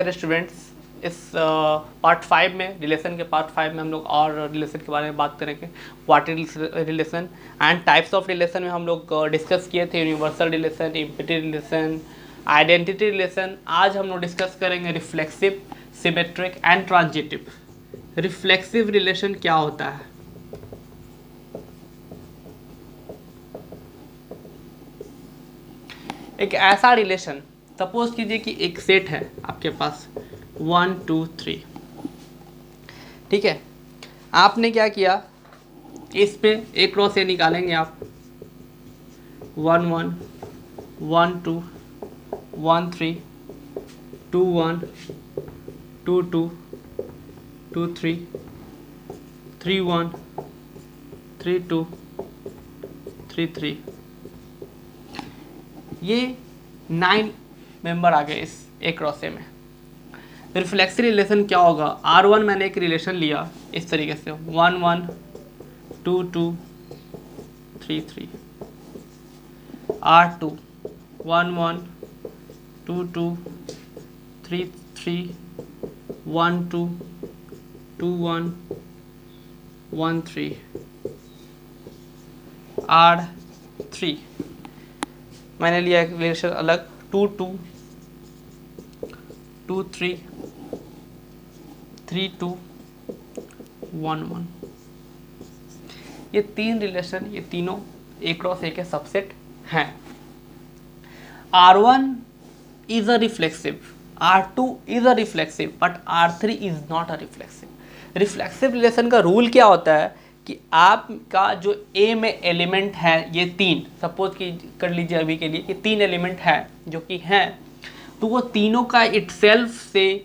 Students, इस part 5 में, relation के पार्ट 5 में हम लोग और रिलेशन के बारे में बात करेंगे। What is relation and types of relation में हम लोग डिस्कस किए थे universal relation, empty relation, identity relation. आज हम लोग डिस्कस करेंगे reflexive, symmetric and transitive. Reflexive relation क्या होता है? एक ऐसा रिलेशन, सपोज कीजिए कि एक सेट है आपके पास 1 2 3, ठीक है। आपने क्या किया, इस पे एक रो से निकालेंगे आप 1 1 1 2 1 3 2 1 2 2 2 3 3 1 3 2 3 3, ये 9 मेंबर आ गए इस एक रोसे में। रिफ्लेक्सिव रिलेशन क्या होगा? R1 मैंने एक रिलेशन लिया इस तरीके से 1 1 2 2 3 3, R2 1 1 2 2 3 3 1 2 2 1 1 3, R3 मैंने लिया एक रिलेशन अलग 2 2 2 3 3 2 1 1। ये तीन रिलेशन, ये तीनों एक क्रॉस एक के सबसेट हैं। R1 is a reflexive, R2 is a reflexive, but R3 is not a reflexive. Reflexive relation का रूल क्या होता है कि आपका जो A में एलिमेंट है, ये तीन, सपोज कि कर लीजिए अभी के लिए कि तीन एलिमेंट है जो कि हैं, तो वो तीनों का इटसेल्फ से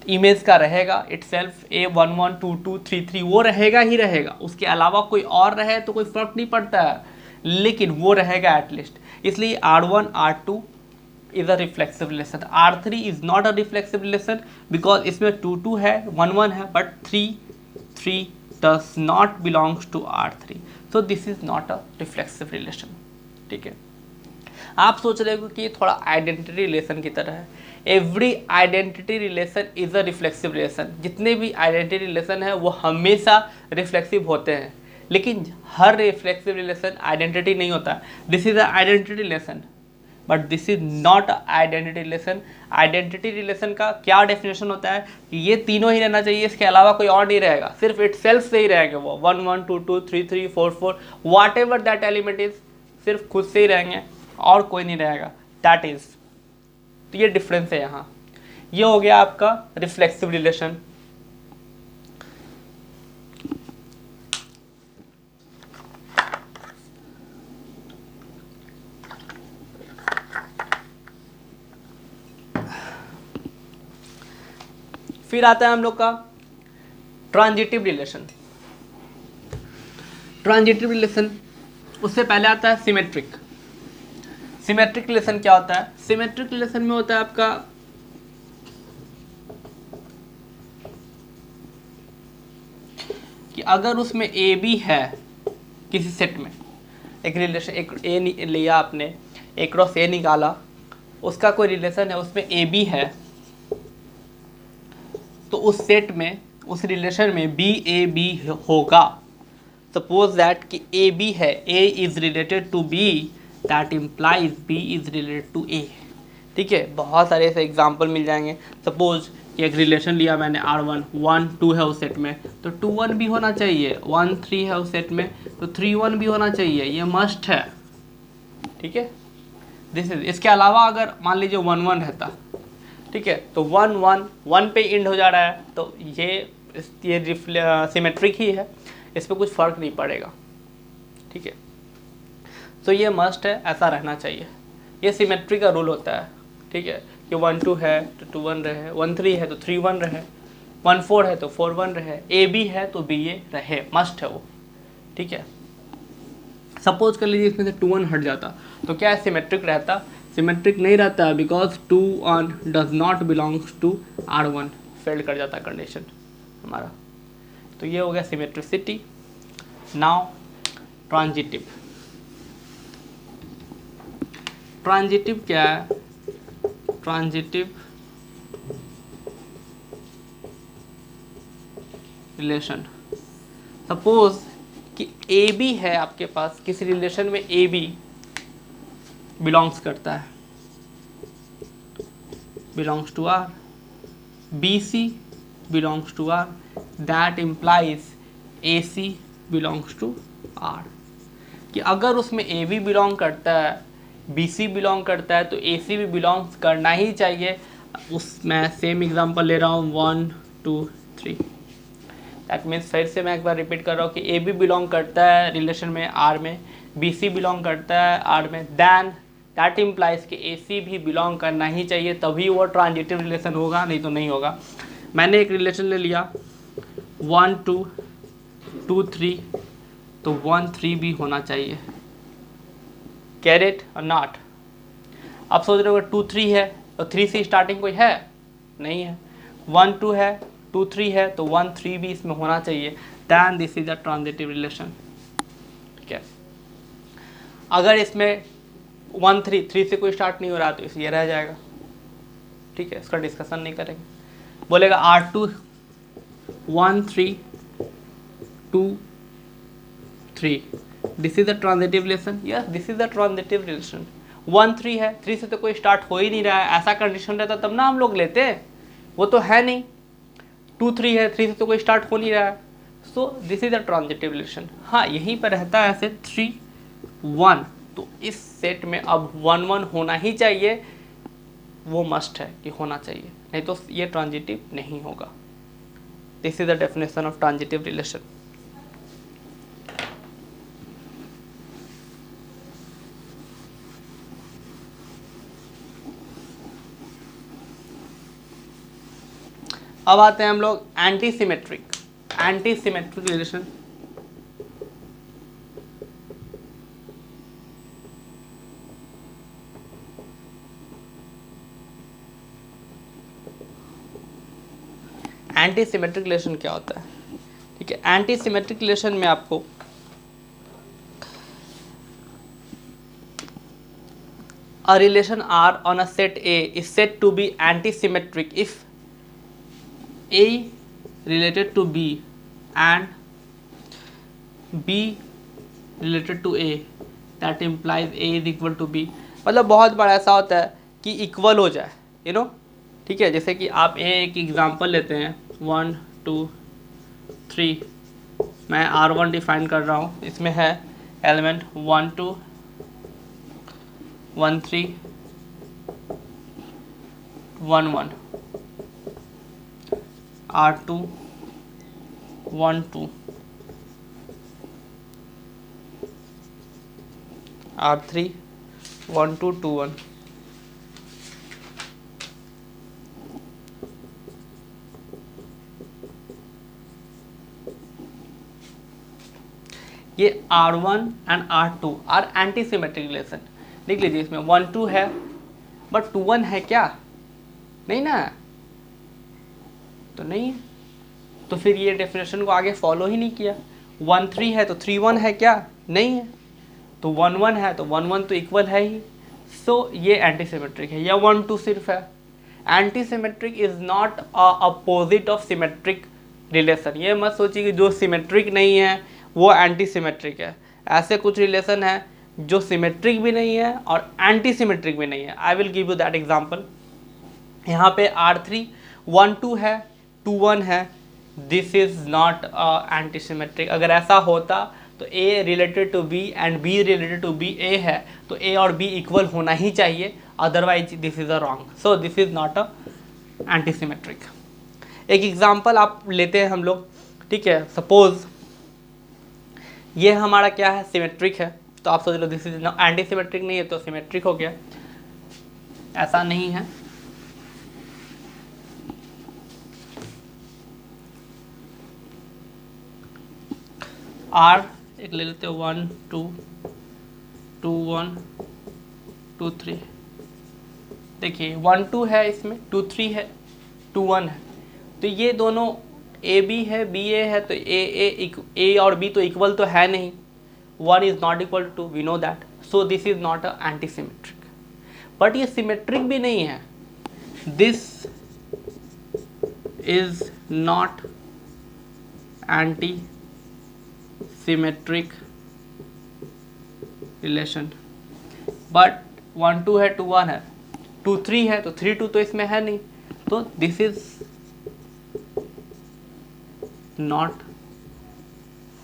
इमेज का रहेगा। इटसेल्फ A 1 1 2 2 3 3 वो रहेगा ही रहेगा, उसके अलावा कोई और रहे तो कोई फर्क नहीं पड़ता है, लेकिन वो रहेगा एटलीस्ट। इसलिए R1 R2 is a reflexive relation. R3 is not a reflexive relation because इसमें 2 2 है, 1 1 है, but 3 3 does not belongs to R3, so this is not a reflexive relation। ठीक है। आप सोच रहे हो कि ये थोड़ा आइडेंटिटी रिलेशन की तरह है। Every identity relation is a reflexive relation. जितने भी आइडेंटिटी रिलेशन है वो हमेशा रिफ्लेक्सिव होते हैं, लेकिन हर रिफ्लेक्सिव रिलेशन आइडेंटिटी नहीं होता। This is a identity relation but this is not identity relation. Identity relation का क्या डेफिनेशन होता है कि ये तीनों ही रहना चाहिए, इसके अलावा कोई और नहीं रहेगा, सिर्फ इट सेल्फ से ही रहेंगे वो 1 1 2 2 3 3 4 4 whatever that element is, सिर्फ खुद से ही रहेंगे और कोई नहीं रहेगा, दैट इज। तो ये डिफरेंस है यहाँ। ये हो गया आपका रिफ्लेक्सिव रिलेशन। फिर आता है हम लोग का ट्रांजिटिव रिलेशन। ट्रांजिटिव रिलेशन, उससे पहले आता है सिमेट्रिक। सिमेट्रिक रिलेशन क्या होता है? सिमेट्रिक रिलेशन में होता है आपका कि अगर उसमें ए बी है किसी सेट में, एक रिलेशन, एक ए लिया आपने, एक क्रॉस ए निकाला, उसका कोई रिलेशन है, उसमें ए बी है, तो उस सेट में, उस रिलेशन में बी ए बी होगा। सपोज दैट कि ए बी है, A is related to B, that implies B is related to A. ठीक है, बहुत सारे ऐसे एग्जाम्पल मिल जाएंगे। सपोज कि एक रिलेशन लिया मैंने R1 1 2 है उस सेट में, तो 2 1 भी होना चाहिए। 1 3 है उस सेट में, तो 3 1 भी होना चाहिए, ये मस्ट है। ठीक है, दिस इज। इसके अलावा अगर मान लीजिए 1 1 रहता, ठीक है, तो 1 1 1 पे इंड हो जा रहा है, तो ये सिमेट्रिक ही है, इस पर कुछ फर्क नहीं पड़ेगा। ठीक है, तो ये मस्ट है, ऐसा रहना चाहिए। ये सिमेट्री का रूल होता है। ठीक है, कि 1 2 है तो 2 1 रहे, 1 3 है तो 3 1 रहे, 1 4 है तो 4 1 रहे, ए बी है तो बी ए रहे, मस्ट है वो। ठीक है, सपोज कर लीजिए इसमें से 2 1 हट जाता, तो क्या सिमेट्रिक रहता? सिमेट्रिक नहीं रहता, because 2 1 does not belongs to R1, fail कर जाता कंडीशन हमारा। तो ये हो गया सिमेट्रिसिटी। Now transitive. ट्रांजिटिव क्या है? Transitive relation. सपोज कि ए बी है आपके पास, किसी रिलेशन में ए बी बिलोंग्स करता है, belongs to R, B C belongs to R, that implies A C belongs to R. कि अगर उसमें ए बी बिलोंग करता है, बी सी बिलोंग करता है, तो ए सी भी बिलोंग्स करना ही चाहिए। उसमें सेम एग्जांपल ले रहा हूँ 1 2 3। दैट मीन्स फिर से मैं एक बार रिपीट कर रहा हूँ कि ए बी बिलोंग करता है रिलेशन में आर में, बी सी बिलोंग करता है आर में, देन दैट इम्प्लाइज कि ए सी भी बिलोंग करना ही चाहिए, तभी वो ट्रांजिटिव रिलेशन होगा, नहीं तो नहीं होगा। मैंने एक रिलेशन ले लिया 1 2 2 3, तो 1 3 भी होना चाहिए। कैर इट और नॉट। आप सोच रहे हो 2 3 है तो 3 से स्टार्टिंग कोई है नहीं है, 1 2 है 2 3 है तो 1 3 भी इसमें होना चाहिए, then this is a transitive relation. ठीक है, अगर इसमें 1 3 3 से कोई स्टार्ट नहीं हो रहा तो ये रह जाएगा। ठीक है, इसका डिस्कशन नहीं करेंगे। बोलेगा R2 1 3 2 3, this is the transitive relation. Yes, this is the transitive relation. 1 3 है, 3 से तो कोई स्टार्ट हो ही नहीं रहा है, ऐसा कंडीशन रहता तब ना हम लोग लेते, वो तो है नहीं। 2 3 है, 3 से तो कोई स्टार्ट हो नहीं रहा है, सो this is the transitive relation. हाँ, यहीं पर रहता है ऐसे 3 1, तो इस सेट में अब 1 1 होना ही चाहिए, वो मस्ट है कि होना चाहिए, नहीं तो ये ट्रांजिटिव नहीं होगा। This is the definition of transitive relation. अब आते हैं हम लोग anti symmetric relation. Anti symmetric relation क्या होता है? ठीक है, एंटी सिमेट्रिक रिलेशन में आपको a relation R on a set A is said to be anti-symmetric if A related to B and B related to A, that implies A is equal to B। मतलब बहुत बार ऐसा होता है कि equal हो जाए, यू नो। ठीक है, जैसे कि आप एक एग्जांपल लेते हैं 1 2 3, मैं R1 डिफाइन कर रहा हूँ, इसमें है एलिमेंट 1 2 1 3 1 1, R2 1 2, R3 1 2 2 1। ये R1 and R2 are anti symmetric relation. देख लीजिए, इसमें 1 2 है बट 2 1 है क्या? नहीं ना, तो नहीं है, तो फिर ये डेफिनेशन को आगे फॉलो ही नहीं किया। 1 3 है तो 3 1 है क्या? नहीं है, तो 1 1 है तो 1 1 तो इक्वल है ही, सो ये एंटी सिमेट्रिक है। या 1 2 सिर्फ है। Anti symmetric is not opposite of symmetric relation. ये मत सोचिए कि जो सिमेट्रिक नहीं है वो एंटी सिमेट्रिक है। ऐसे कुछ रिलेशन है जो सिमेट्रिक भी नहीं है और एंटी सिमेट्रिक भी नहीं है। I will give you that example. यहाँ पे R3 1 2 है 2 1 है, this is not anti symmetric. अगर ऐसा होता तो A related to B and B related to B A है, तो A और B इक्वल होना ही चाहिए, otherwise this is a wrong. So this is not a anti symmetric. एक एग्जांपल आप लेते हैं हम लोग। ठीक है, सपोज ये हमारा क्या है, सिमेट्रिक है, तो आप सोच लो दिस इज एंटी सिमेट्रिक नहीं है तो सिमेट्रिक हो गया। ऐसा नहीं है, R एक ले लेते हो 1 2 2 1 2 3। देखिए 1 2 है, इसमें 2 3 है 2 1 है, तो ये दोनों ए बी है बी ए है, तो ए और बी तो इक्वल तो है नहीं, 1 is not equal to 2, we know that, so this is not a anti symmetric. But ये सिमेट्रिक भी नहीं है, this is not anti symmetric relation, but 1 2 है 2 1 है 2 3 है तो 3 2 तो इसमें है नहीं, तो this is not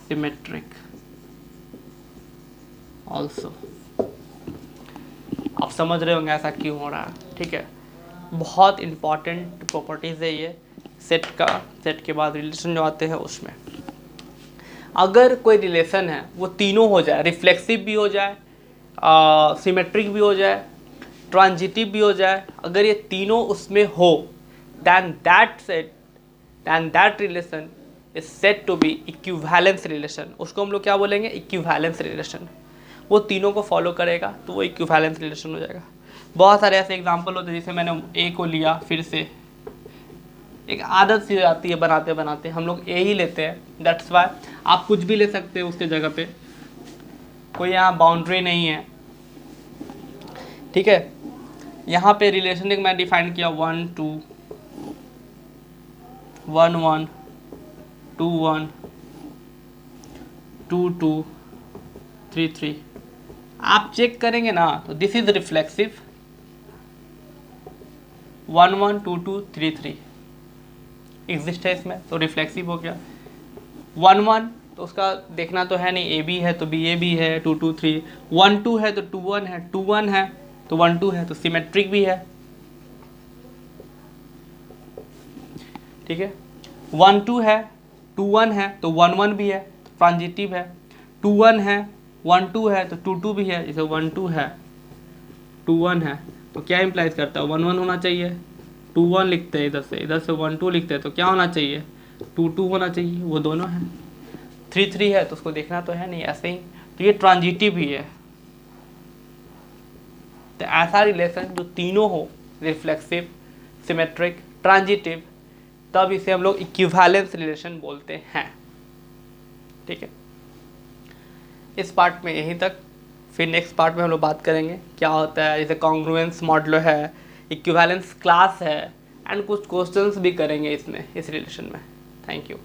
symmetric also. आप समझ रहे होंगे ऐसा क्यों हो रहा है, ठीक है। बहुत इंपॉर्टेंट प्रॉपर्टीज़ है ये सेट का, सेट के बाद रिलेशन जो आते हैं उसमें। अगर कोई रिलेशन है वो तीनों हो जाए, रिफ्लेक्सिव भी हो जाए, सिमेट्रिक भी हो जाए, ट्रांजिटिव भी हो जाए, अगर ये तीनों उसमें हो, then that relation is set to be equivalence relation. उसको हम लोग क्या बोलेंगे, इक्विवेलेंस रिलेशन। वो तीनों को फॉलो करेगा तो वो इक्विवेलेंस रिलेशन हो जाएगा। बहुत सारे ऐसे एग्जांपल होते हैं, जैसे मैंने ए को लिया, फिर से एक आदत सी आती है बनाते बनाते हम लोग ए ही लेते हैं। दैट्स वाई आप कुछ भी ले सकते हो उसके जगह पे, कोई यहाँ बाउंड्री नहीं है, ठीक है। यहाँ पे रिलेशन एक मैं डिफाइन किया 1 2 1 1 2 1 2 2 3 3। आप चेक करेंगे ना तो दिस इज रिफ्लेक्सिव, 1 1 2 2 3 3 एग्जिस्ट है इसमें, तो रिफ्लेक्सिव हो गया। 1 1 तो उसका देखना तो है नहीं, ए बी है तो बी ए बी है, 2 2 3 1 2 है तो 2 1 है, 2 1 है तो 1 2 है, तो सिमेट्रिक भी है, ठीक है। 1 2 है 2 1 है तो 1 1 भी है, तो ट्रांजिटिव है। 2 1 है 1 2 है तो 2 2 भी है, जैसे 1 2 है 2 1 है तो क्या इम्प्लाइज करता है, 1 1 होना चाहिए। 2 1 लिखते हैं इधर से 1 2 लिखते हैं तो क्या होना चाहिए, 2 2 होना चाहिए, वो दोनों है। 3 3 है तो उसको देखना तो है नहीं, ऐसे ही, तो ये ट्रांजिटिव ही है। तो ऐसा रिलेशन जो तीनों हो, रिफ्लेक्सिव, सिमेट्रिक, ट्रांजिटिव, तब इसे हम लोग इक्विवेलेंस रिलेशन बोलते हैं, ठीक है। इस पार्ट में यहीं तक, फिर नेक्स्ट पार्ट में हम लोग बात करेंगे क्या होता है, जैसे कॉन्ग्रुएंस मॉडल है, इक्विवेलेंस क्लास है, एंड कुछ क्वेश्चंस भी करेंगे इसमें, इस रिलेशन में। Thank you.